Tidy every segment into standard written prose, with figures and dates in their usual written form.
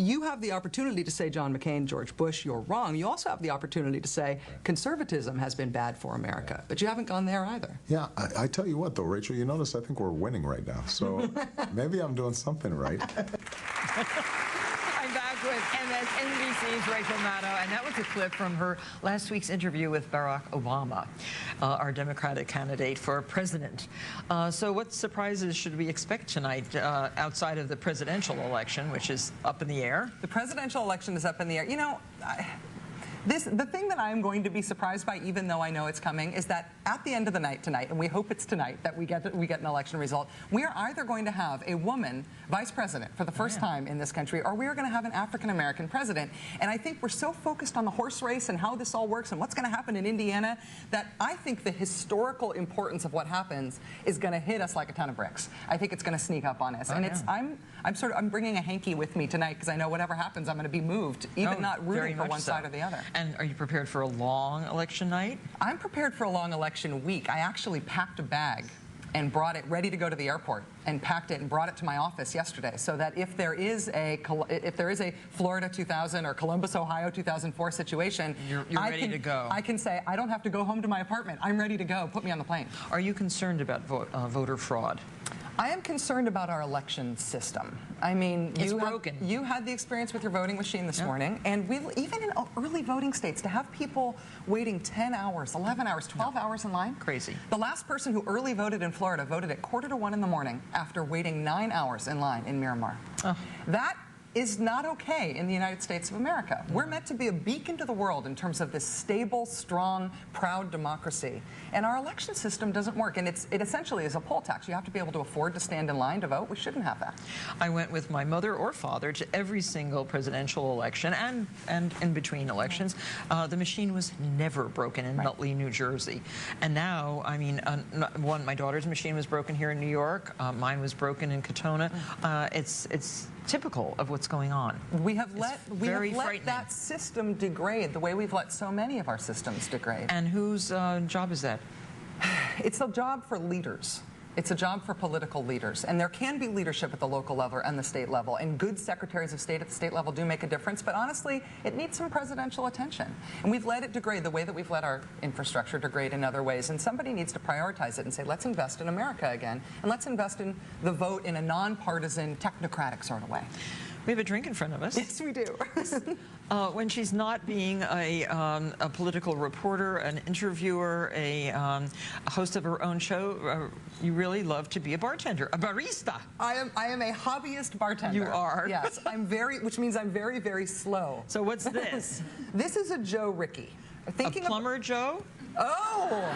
you have the opportunity to say, John McCain, George Bush, you're wrong. You also have the opportunity to say conservatism has been bad for America, but you haven't gone there either. Yeah, I tell you what, though, Rachel, you notice I think we're winning right now, so maybe I'm doing something right. I'm back with MSNBC's Rachel Maddow, and that was a clip from her last week's interview with Barack Obama, our Democratic candidate for president. So what surprises should we expect tonight outside of the presidential election, which is up in the air? The presidential election is up in the air. You know, the thing that I'm going to be surprised by, even though I know it's coming, is that at the end of the night tonight, and we hope it's tonight that we get an election result, we are either going to have a woman vice president for the first time in this country, or we are going to have an African-American president. And I think we're so focused on the horse race and how this all works and what's going to happen in Indiana that I think the historical importance of what happens is going to hit us like a ton of bricks. I think it's going to sneak up on us. And I'm bringing a hanky with me tonight because I know whatever happens, I'm going to be moved, even not rooting for one side or the other. And are you prepared for a long election night? I'm prepared for a long election week. I actually packed a bag and brought it ready to go to the airport, and packed it and brought it to my office yesterday, so that if there is a Florida 2000 or Columbus, Ohio 2004 situation, you're ready to go. I can say I don't have to go home to my apartment. I'm ready to go. Put me on the plane. Are you concerned about voter fraud? I am concerned about our election system. I mean, you had the experience with your voting machine this morning, and even in early voting states, to have people waiting 10 hours, 11 hours, 12 hours in line. Crazy. The last person who early voted in Florida voted at 1:45 in the morning after waiting 9 hours in line in Miramar. That is not okay in the United States of America. We're meant to be a beacon to the world in terms of this stable, strong, proud democracy. And our election system doesn't work. And it essentially is a poll tax. You have to be able to afford to stand in line to vote. We shouldn't have that. I went with my mother or father to every single presidential election and in between elections. The machine was never broken in Nutley, New Jersey. And now, I mean, my daughter's machine was broken here in New York. Mine was broken in Katona. It's typical of what's going on. We have let that system degrade the way we've let so many of our systems degrade. And whose job is that? It's a job for leaders. It's a job for political leaders. And there can be leadership at the local level and the state level. And good secretaries of state at the state level do make a difference. But honestly, it needs some presidential attention. And we've let it degrade the way that we've let our infrastructure degrade in other ways. And somebody needs to prioritize it and say, let's invest in America again. And let's invest in the vote in a nonpartisan, technocratic sort of way. We have a drink in front of us. Yes, we do. When she's not being a political reporter, an interviewer, a host of her own show, you really love to be a bartender, a barista. I am a hobbyist bartender. You are? Yes, which means I'm very, very slow. So what's this? This is a Joe Ricky. A plumber Joe? Oh!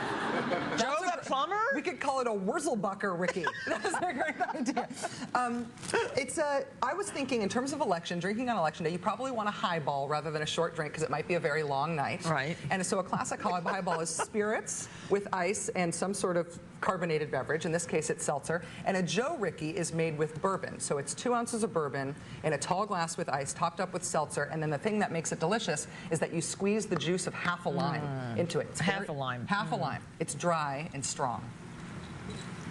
Joe the plumber? We could call it a Wurzelbacher Ricky. That's a great idea. I was thinking in terms of drinking on election day, you probably want a highball rather than a short drink because it might be a very long night. Right. And so a classic highball is spirits with ice and some sort of carbonated beverage. In this case, it's seltzer. And a Joe Ricky is made with bourbon. So it's 2 ounces of bourbon in a tall glass with ice, topped up with seltzer. And then the thing that makes it delicious is that you squeeze the juice of half a lime into it. Half a lime. Half a lime. It's dry and strong,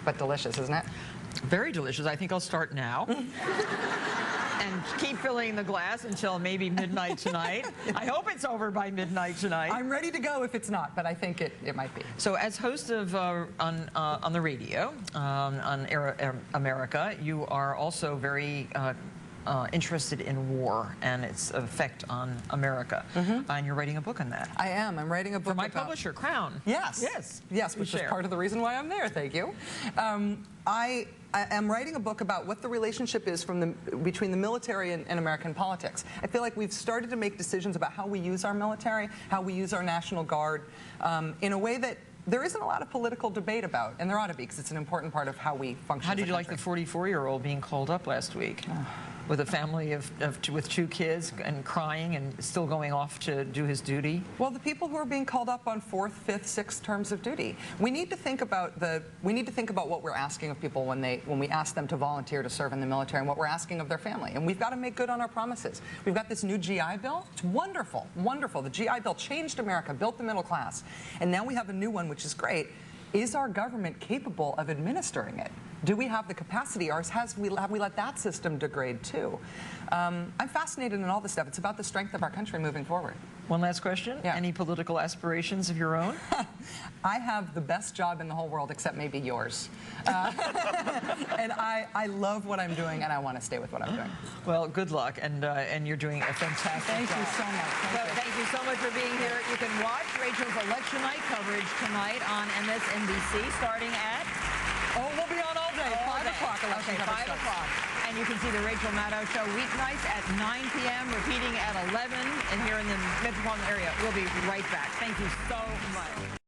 but delicious, isn't it? Very delicious. I think I'll start now. And keep filling the glass until maybe midnight tonight. I hope it's over by midnight tonight. I'm ready to go if it's not, but I think it might be. So as host of on the radio, on America, you are also very interested in war and its effect on America. And you're writing a book on that. I am. I'm writing a book for my publisher, Crown. Yes. Yes. Yes, which is part of the reason why I'm there. Thank you. I am writing a book about what the relationship is between the military and American politics. I feel like we've started to make decisions about how we use our military, how we use our National Guard, in a way that there isn't a lot of political debate about, and there ought to be, because it's an important part of how we function. How did you like the 44-year-old being called up last week? With a family with 2 kids and crying and still going off to do his duty? Well, the people who are being called up on 4th, 5th, 6th terms of duty. We need to think about what we're asking of people when we ask them to volunteer to serve in the military, and what we're asking of their family. And we've got to make good on our promises. We've got this new GI Bill. It's wonderful, wonderful. The GI Bill changed America, built the middle class, and now we have a new one, which is great. Is our government capable of administering it? Do we have the capacity, or have we let that system degrade too? I'm fascinated in all this stuff. It's about the strength of our country moving forward. One last question. Yeah. Any political aspirations of your own? I have the best job in the whole world, except maybe yours. And I love what I'm doing, and I want to stay with what I'm doing. Well, good luck, and you're doing a fantastic Thank job. you so much. Thank you so much for being here. You can watch Rachel's election night coverage tonight on MSNBC starting at Oh, we'll be on all day. 5 o'clock. Okay, 5 o'clock. And you can see the Rachel Maddow Show weeknights at 9 p.m., repeating at 11, and here in the metropolitan area. We'll be right back. Thank you so much.